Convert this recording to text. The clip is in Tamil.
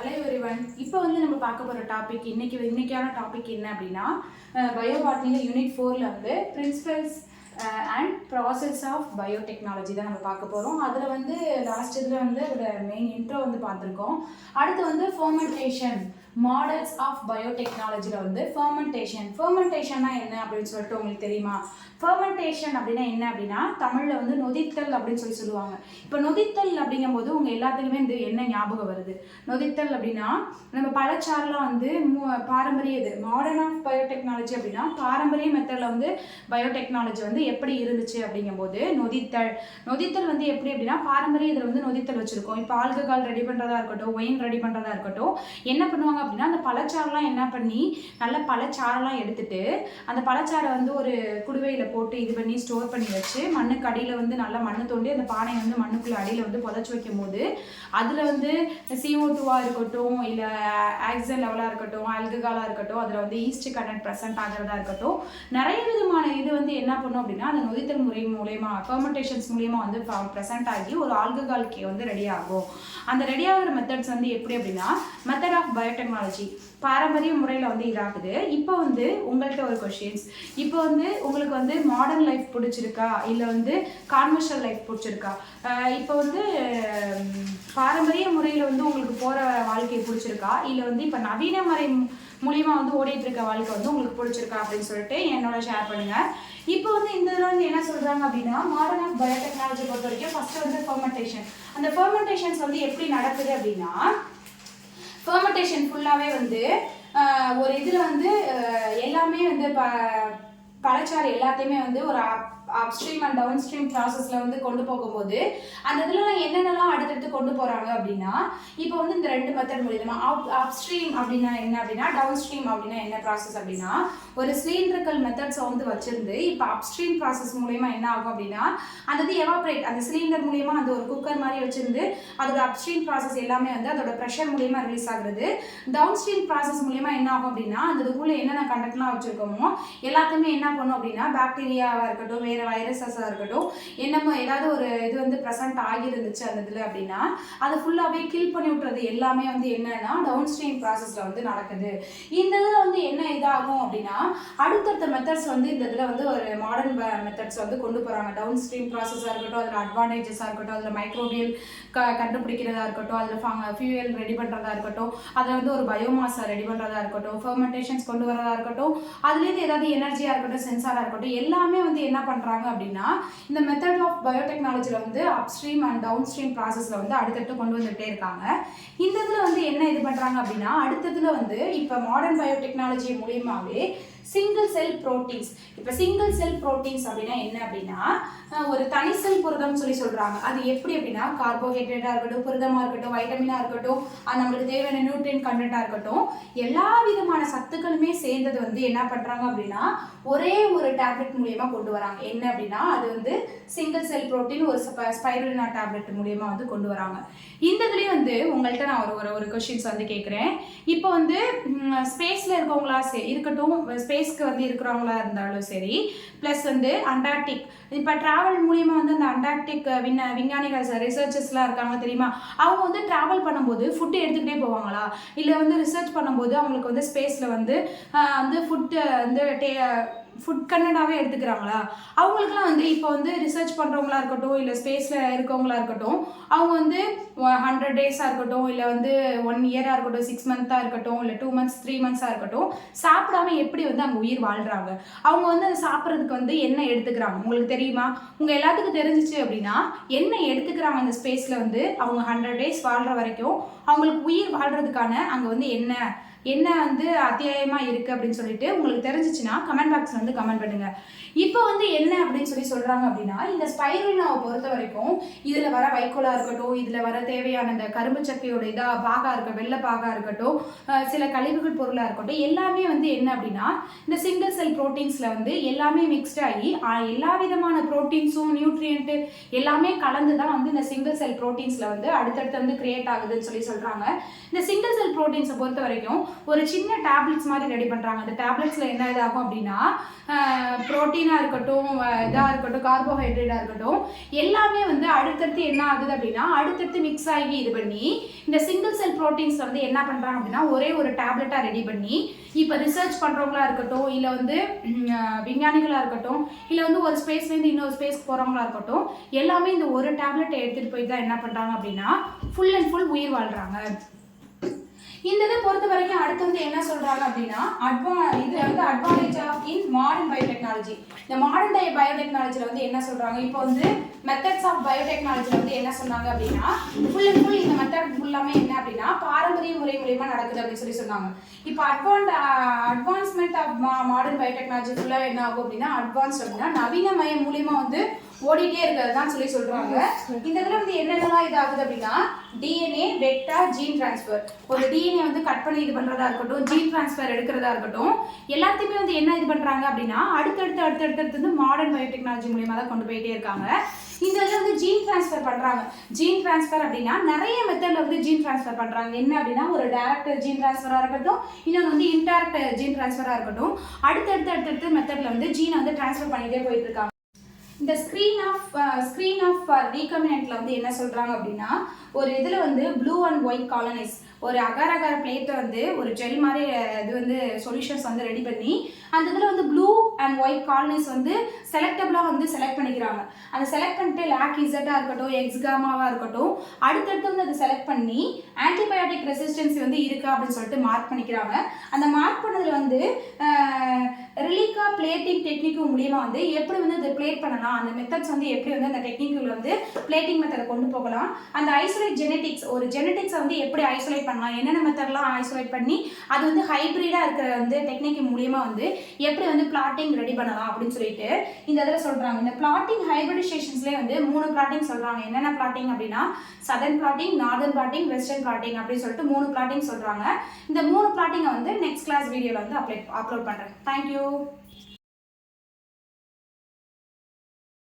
Hello everyone. இப்போ நம்ம பார்க்க போகிற டாபிக் இன்னைக்கான டாபிக் என்ன அப்படின்னா பயோபாட்னியில் யூனிட் 4ல் principles and process of biotechnology தான் நம்ம பார்க்க போகிறோம். அதில் லாஸ்ட் இதில் அதோட மெயின் இன்ட்ரோ பார்த்துருக்கோம். அடுத்து ஃபெர்மெண்டேஷன் மாடல்ஸ் ஆஃப் பயோடெக்னாலஜியில் ஃபெர்மெண்டேஷன்னா என்ன அப்படின்னு சொல்லிட்டு உங்களுக்கு தெரியுமா? ஃபெர்மெண்டேஷன் அப்படின்னா என்ன அப்படின்னா தமிழில் நொதித்தல் அப்படின்னு சொல்லுவாங்க. இப்போ நொதித்தல் அப்படிங்கும்போது உங்கள் எல்லாத்துக்குமே என்ன ஞாபகம் வருது? நொதித்தல் அப்படின்னா நம்ம பழச்சாறுலாம் பாரம்பரிய இது மாடர்ன் ஆஃப் பயோடெக்னாலஜி அப்படின்னா பாரம்பரிய மெத்தடில் பயோடெக்னாலஜி எப்படி இருந்துச்சு அப்படிங்கும்போது நொதித்தல் எப்படி அப்படின்னா பாரம்பரிய இதில் நொதித்தல் வச்சுருக்கோம். இப்போ ஆல்கஹால் ரெடி பண்ணுறதா இருக்கட்டும், ஒயின் ரெடி பண்ணுறதா இருக்கட்டும், என்ன பண்ணுவாங்க அப்படின்னா அந்த பழச்சாறுலாம் என்ன பண்ணி நல்ல பழச்சாரெல்லாம் எடுத்துட்டு அந்த பழச்சாறை ஒரு குடுவையில் போட்டு இது பண்ணி ஸ்டோர் பண்ணி வச்சு மண்ணுக்கு அடியில் நல்லா மண்ணு தோண்டி அந்த பானை மண்ணுக்குள்ள அடியில் புதைச்சி வைக்கும் போது அதில் CO2 இருக்கட்டும், இல்லை ஆக்சிஜன் லெவலாக இருக்கட்டும், ஆல்கஹாலாக இருக்கட்டும், அதில் ஈஸ்ட் கண்டென்ட் ப்ரெசென்ட் ஆகிறதா இருக்கட்டும், நிறைய விதமான இது என்ன பண்ணும் அப்படின்னா அந்த நொதித்தல் முறை மூலயமா ஃபெர்மெண்டேஷன்ஸ் மூலயமா ப்ரெசென்ட் ஆகி ஒரு ஆல்கஹாலுக்கு ரெடி ஆகும். அந்த ரெடி ஆகிற மெத்தட்ஸ் எப்படி அப்படின்னா மெத்தட் ஆஃப் பயோடெக்னாலஜி பாரம்பரிய முறையில் இதாகுது. இப்போ உங்கள்கிட்ட ஒரு கொஷின்ஸ். இப்போ உங்களுக்கு மாடர்ன் லைஃப் பிடிச்சிருக்கா இல்லை கான்வர்ஷல் லைஃப் பிடிச்சிருக்கா? இப்போ பாரம்பரிய முறையில் உங்களுக்கு போகிற வாழ்க்கை பிடிச்சிருக்கா இல்லை இப்போ நவீன முறை மூலியமா ஓடிட்டு இருக்க வாழ்க்கை உங்களுக்கு பிடிச்சிருக்கா அப்படின்னு சொல்லிட்டு என்னோட ஷேர் பண்ணுங்க. இப்போ இந்த இதில் என்ன சொல்றாங்க அப்படின்னா மாடர்ன் ஆஃப் பயோடெக்னாலஜி பொறுத்த வரைக்கும் ஃபர்ஸ்ட் ஃபெர்மெண்டேஷன். அந்த ஃபெர்மெண்டேஷன்ஸ் எப்படி நடக்குது அப்படின்னா ஃபெர்மெண்டேஷன் ஃபுல்லாகவே ஒரு இதில் எல்லாமே பழச்சாறு எல்லாத்தையுமே ஒரு அப்ஸ்ட்ரீம் அண்ட் டவுன் ஸ்ட்ரீம் ப்ராசஸில் கொண்டு போகும்போது அந்த இதில் என்னென்னலாம் அடுத்தடுத்து கொண்டு போகிறாங்க அப்படின்னா இப்போ இந்த ரெண்டு மெத்தட் மூலியமா அப்ஸ்ட்ரீம் அப்படின்னா என்ன அப்படின்னா டவுன் ஸ்ட்ரீம் அப்படின்னா என்ன ப்ராசஸ் அப்படின்னா ஒரு சிலிண்ட்ரிக்கல் மெத்தட்ஸை வச்சிருந்து இப்போ அப்ஸ்ட்ரீம் ப்ராசஸ் மூலயமா என்ன ஆகும் அப்படின்னா அந்த எவாப்ரேட் அந்த சிலிண்டர் மூலியமா அந்த ஒரு குக்கர் மாதிரி வச்சிருந்து அதோட அப்ஸ்ட்ரீம் ப்ராசஸ் எல்லாமே அதோட ப்ரெஷர் மூலியமா ரிலீஸ் ஆகுறது. டவுன் ஸ்ட்ரீம் ப்ராசஸ் மூலியமா என்ன ஆகும் அப்படின்னா அந்த இதுக்குள்ள என்னென்ன கண்டென்ட்லாம் வச்சிருக்கோமோ எல்லாத்தையுமே என்ன பண்ணும் அப்படின்னா பாக்டீரியாவாக இருக்கட்டும், வேற வைரஸஸாக இருக்கட்டும், என்னமோ ஏதாவது ஒரு இது ப்ரெசென்ட் ஆகியிருந்துச்சு அந்த இதில் அப்படின்னா அதை ஃபுல்லாகவே கில் பண்ணி விட்டுறது எல்லாமே என்னன்னா டவுன் ஸ்ட்ரீம் ப்ராசஸில் நடக்குது. இந்த இதில் என்ன இதாகும் அப்படின்னா அடுத்தடுத்த மெத்தட்ஸ் இந்த இதில் ஒரு மாடர்ன் மெத்தட்ஸ் கொண்டு போகிறாங்க. டவுன் ஸ்ட்ரீம் ப்ராசஸாக இருக்கட்டும், அதில் அட்வான்டேஜஸாக இருக்கட்டும், அதில் மைக்ரோபியல் கண்டுபிடிக்கிறதா இருக்கட்டும், அதில் ஃபியூயல் ரெடி பண்ணுறதா இருக்கட்டும், அதில் ஒரு பயோமாஸை ரெடி பண்ணுறதா இருக்கட்டும், ஃபெர்மெண்டேஷன்ஸ் கொண்டு வரதா இருக்கட்டும், அதுலேருந்து ஏதாவது எனர்ஜியாக இருக்கட்டும், சென்சாராக இருக்கட்டும், எல்லாமே என்ன பண்ணுறாங்க அப்படின்னா இந்த மெத்தட் ஆஃப் பயோடெக்னாலஜியில் அப்ஸ்ட்ரீம் அண்ட் டவுன் ஸ்ட்ரீம் ப்ராசஸில் அடுத்தடுத்து கொண்டு வந்துகிட்டே இருக்காங்க. இந்த இதில் என்ன இது பண்ணுறாங்க அப்படின்னா அடுத்ததுல இப்போ மாடர்ன் பயோடெக்னாலஜி மூலியமாகவே சிங்கிள் செல் புரோட்டீன்ஸ். இப்போ சிங்கிள் செல் புரோட்டீன்ஸ் அப்படின்னா என்ன அப்படின்னா ஒரு தனி செல் புரதம் சொல்றாங்க. அது எப்படி அப்படின்னா கார்போஹைட்ரேட்டாக இருக்கட்டும், புரதமாக இருக்கட்டும், வைட்டமினாக இருக்கட்டும், அது நம்மளுக்கு தேவையான நியூட்ரியன் கண்டென்ட்டாக இருக்கட்டும், எல்லா விதமான சத்துக்களுமே சேர்ந்தது என்ன பண்ணுறாங்க அப்படின்னா ஒரே ஒரு டேப்லெட் மூலியமாக கொண்டு வராங்க. என்ன அப்படின்னா அது சிங்கிள் செல் புரோட்டீன் ஒரு ஸ்பைருலினா டேப்லெட் மூலியமா கொண்டு வராங்க. இந்த இதுலேயும் உங்கள்கிட்ட நான் ஒரு கொஸ்டின்ஸ் கேட்குறேன். இப்போ ஸ்பேஸில் இருக்கவங்களா இருக்கட்டும், ஸ்பேஸ்க்கு இருக்கிறவங்களா இருந்தாலும் சரி, ப்ளஸ் அண்டார்டிக் இப்போ ட்ராவல் மூலியமாக அந்த அண்டார்டிக் விஞ்ஞானிகள் ரிசர்ச்சர்ஸ்லாம் இருக்காங்க தெரியுமா? அவங்க ட்ராவல் பண்ணும்போது ஃபுட்டு எடுத்துக்கிட்டே போவாங்களா இல்லை ரிசர்ச் பண்ணும்போது அவங்களுக்கு ஸ்பேஸில் ஃபுட்டு ஃபுட் கண்டென்ட்டாகவே எடுத்துக்கிறாங்களா? அவங்களுக்குலாம் இப்போ ரிசர்ச் பண்ணுறவங்களா இருக்கட்டும், இல்லை ஸ்பேஸில் இருக்கவங்களா இருக்கட்டும், அவங்க 100 டேஸாக இருக்கட்டும், இல்லை 1 இயராக இருக்கட்டும், 6 மந்த்தாக இருக்கட்டும், இல்லை 2 மந்த்ஸ் 3 மந்த்ஸாக இருக்கட்டும், சாப்பிடாம எப்படி அங்கே உயிர் வாழ்கிறாங்க? அவங்க அதை சாப்பிட்றதுக்கு என்ன எடுத்துக்கிறாங்க உங்களுக்கு தெரியுமா? உங்கள் எல்லாத்துக்கும் தெரிஞ்சிச்சு அப்படின்னா என்ன எடுத்துக்கிறாங்க அந்த ஸ்பேஸில் அவங்க 100 டேஸ் வாழ்கிற வரைக்கும் அவங்களுக்கு உயிர் வாழ்கிறதுக்கான அங்கே என்ன அத்தியாயமாக இருக்குது அப்படின்னு சொல்லிட்டு உங்களுக்கு தெரிஞ்சிச்சுன்னா கமெண்ட் பாக்ஸில் கமெண்ட் பண்ணுங்கள். இப்போ என்ன அப்படின்னு சொல்கிறாங்க அப்படின்னா இந்த ஸ்பைருலினாவை பொறுத்த வரைக்கும் இதில் வர வைக்கோலாக இருக்கட்டும், இதில் வர தேவையான இந்த கரும்பு சக்கையோட பாகா இருக்கட்டும், வெள்ளை பாகா இருக்கட்டும், சில கழிவுகள் பொருளாக இருக்கட்டும், எல்லாமே என்ன அப்படின்னா இந்த சிங்கிள் செல் ப்ரோட்டீன்ஸில் எல்லாமே மிக்ஸ்ட் ஆகி எல்லா விதமான ப்ரோட்டீன்ஸும் நியூட்ரியன்ட்டு எல்லாமே கலந்து தான் இந்த சிங்கிள் செல் ப்ரோட்டீன்ஸில் அடுத்தடுத்து கிரியேட் ஆகுதுன்னு சொல்கிறாங்க. இந்த சிங்கிள் செல் ப்ரோட்டீன்ஸை பொறுத்த வரைக்கும் ஒரு சின்ன டேப்லெட்ஸ் மாதிரி ரெடி பண்ணுறாங்க. அந்த டேப்லெட்ஸில் என்ன இதாகும் அப்படின்னா ப்ரோட்டீனாக இருக்கட்டும், இதாக இருக்கட்டும், கார்போஹைட்ரேட்டாக இருக்கட்டும், எல்லாமே வந்து அடுத்தடுத்து என்ன ஆகுது அப்படின்னா அடுத்தடுத்து மிக்ஸ் ஆகி இது பண்ணி இந்த சிங்கிள் செல் ப்ரோட்டீன்ஸ் வந்து என்ன பண்ணுறாங்க அப்படின்னா ஒரே ஒரு டேப்லெட்டாக ரெடி பண்ணி இப்போ ரிசர்ச் பண்ணுறவங்களா இருக்கட்டும், இல்லை வந்து விஞ்ஞானிகளாக இருக்கட்டும், இல்லை வந்து ஒரு ஸ்பேஸ்லேருந்து இன்னொரு ஸ்பேஸ்க்கு போகிறவங்களா இருக்கட்டும், எல்லாமே இந்த ஒரு டேப்லெட்டை எடுத்துகிட்டு போய் தான் என்ன பண்ணுறாங்க அப்படின்னா ஃபுல் அண்ட் ஃபுல் உயிர் வாழ்கிறாங்க. இந்த இதை பொறுத்த வரைக்கும் அடுத்து வந்து என்ன சொல்றாங்க அப்படின்னா இது வந்து advantage of in modern biotechnology. இந்த மாடர்ன் பயோடெக்னாலஜியில் வந்து என்ன சொல்றாங்க, இப்போ வந்து மெத்தட்ஸ் ஆஃப் பயோடெக்னாலஜியில் வந்து என்ன சொன்னாங்க அப்படின்னா ஃபுல் அண்ட் ஃபுல் இந்த மெத்தட் ஃபுல்லாமே என்ன அப்படின்னா பாரம்பரிய முறை மூலியமா நடக்குது அப்படின்னு சொல்லி சொன்னாங்க. இப்போ அட்வான்ஸ்மெண்ட் ஆஃப் மாடர்ன் பயோடெக்னாலஜி ஃபுல்லாக என்ன ஆகும் அப்படின்னா அட்வான்ஸ் அப்படின்னா நவீனமயம் மூலியமா வந்து ஓடிட்டே இருக்கிறது தான் சொல்லி சொல்றாங்க. இந்த இதில் வந்து என்னென்னலாம் இதாகுது அப்படின்னா டிஎன்ஏ, வெக்டார், ஜீன் டிரான்ஸ்ஃபர். ஒரு டிஎன்ஏ வந்து கட் பண்ணி இது பண்ணுறதா இருக்கட்டும், ஜீன் டிரான்ஸ்ஃபர் எடுக்கிறதா இருக்கட்டும், எல்லாத்தையுமே வந்து என்ன இது பண்ணுறாங்க அப்படின்னா அடுத்தடுத்து வந்து மாடர்ன் பயோடெக்னாலஜி மூலியமாக தான் கொண்டு போயிட்டே இருக்காங்க. இந்த இதில் வந்து ஜீன் டிரான்ஸ்ஃபர் பண்ணுறாங்க. ஜீன் டிரான்ஸ்ஃபர் அப்படின்னா நிறைய மெத்தடில் வந்து ஜீன் டிரான்ஸ்ஃபர் பண்ணுறாங்க. என்ன அப்படின்னா ஒரு டைரக்ட் ஜீன் டிரான்ஸ்ஃபராக இருக்கட்டும், இன்னொன்று வந்து இன்டைரக்ட் ஜீன் டிரான்ஸ்ஃபராக இருக்கட்டும், அடுத்தடுத்து மெத்தடில் வந்து ஜீனை வந்து டிரான்ஸ்ஃபர் பண்ணிகிட்டே போயிட்டு இருக்காங்க. இந்த ஸ்க்ரீன் ஆஃப் ரீகம்பினன்ட்ல வந்து என்ன சொல்றாங்க அப்படின்னா ஒரு இதில் வந்து ப்ளூ அண்ட் ஒயிட் காலனைஸ் ஒரு அகார பிளேட்டை வந்து ஒரு ஜெல் மாதிரி இது வந்து சொல்யூஷன்ஸ் வந்து ரெடி பண்ணி அந்த இதில் வந்து ப்ளூ அண்ட் ஒயிட் காலனைஸ் வந்து செலக்டபிளாக வந்து செலக்ட் பண்ணிக்கிறாங்க. அந்த செலக்ட் பண்ணிட்டு லாக் இசட்டாக இருக்கட்டும், எக்ஸ்காமாவாக இருக்கட்டும், அடுத்தடுத்து வந்து அதை செலக்ட் பண்ணி ஆன்டிபயோட்டிக் ரெசிஸ்டன்ஸ் வந்து இருக்கா அப்படின்னு சொல்லிட்டு மார்க் பண்ணிக்கிறாங்க. அந்த மார்க் பண்ணதில் வந்து ரிலிகா பிளேட்டிங் டெக்னிக் மூலியமாக வந்து எப்படி வந்து அதை பிளேட் பண்ணலாம், அந்த மெத்தட்ஸ் வந்து எப்படி வந்து அந்த டெக்னிக்கில் வந்து பிளேட்டிங் மெத்தடை கொண்டு போகலாம், அந்த ஐசோலேட் ஜெனட்டிக்ஸ் ஒரு ஜெனட்டிக்ஸை வந்து எப்படி ஐசோலேட் பண்ணலாம், என்னென்ன மெத்தட்லாம் ஐசோலேட் பண்ணி அது வந்து ஹைப்ரிடாக இருக்கிற வந்து டெக்னிக் மூலியமாக வந்து எப்படி வந்து பிளாட்டிங் ரெடி பண்ணலாம் அப்படின்னு சொல்லிட்டு இந்த இதில் சொல்கிறாங்க. இந்த பிளாட்டிங் ஹைபிரிடைசேஷன்ஸ்லேயே வந்து 3 பிளாட்டிங் சொல்கிறாங்க. என்னென்ன பிளாட்டிங் அப்படின்னா southern blotting, northern blotting, western blotting அப்படின்னு சொல்லிட்டு 3 பிளாட்டிங் சொல்கிறாங்க. இந்த 3 பிளாட்டிங்கை வந்து நெக்ஸ்ட் கிளாஸ் வீடியோவில் வந்து அப்லோட் பண்ணுறேன். தேங்க்யூ.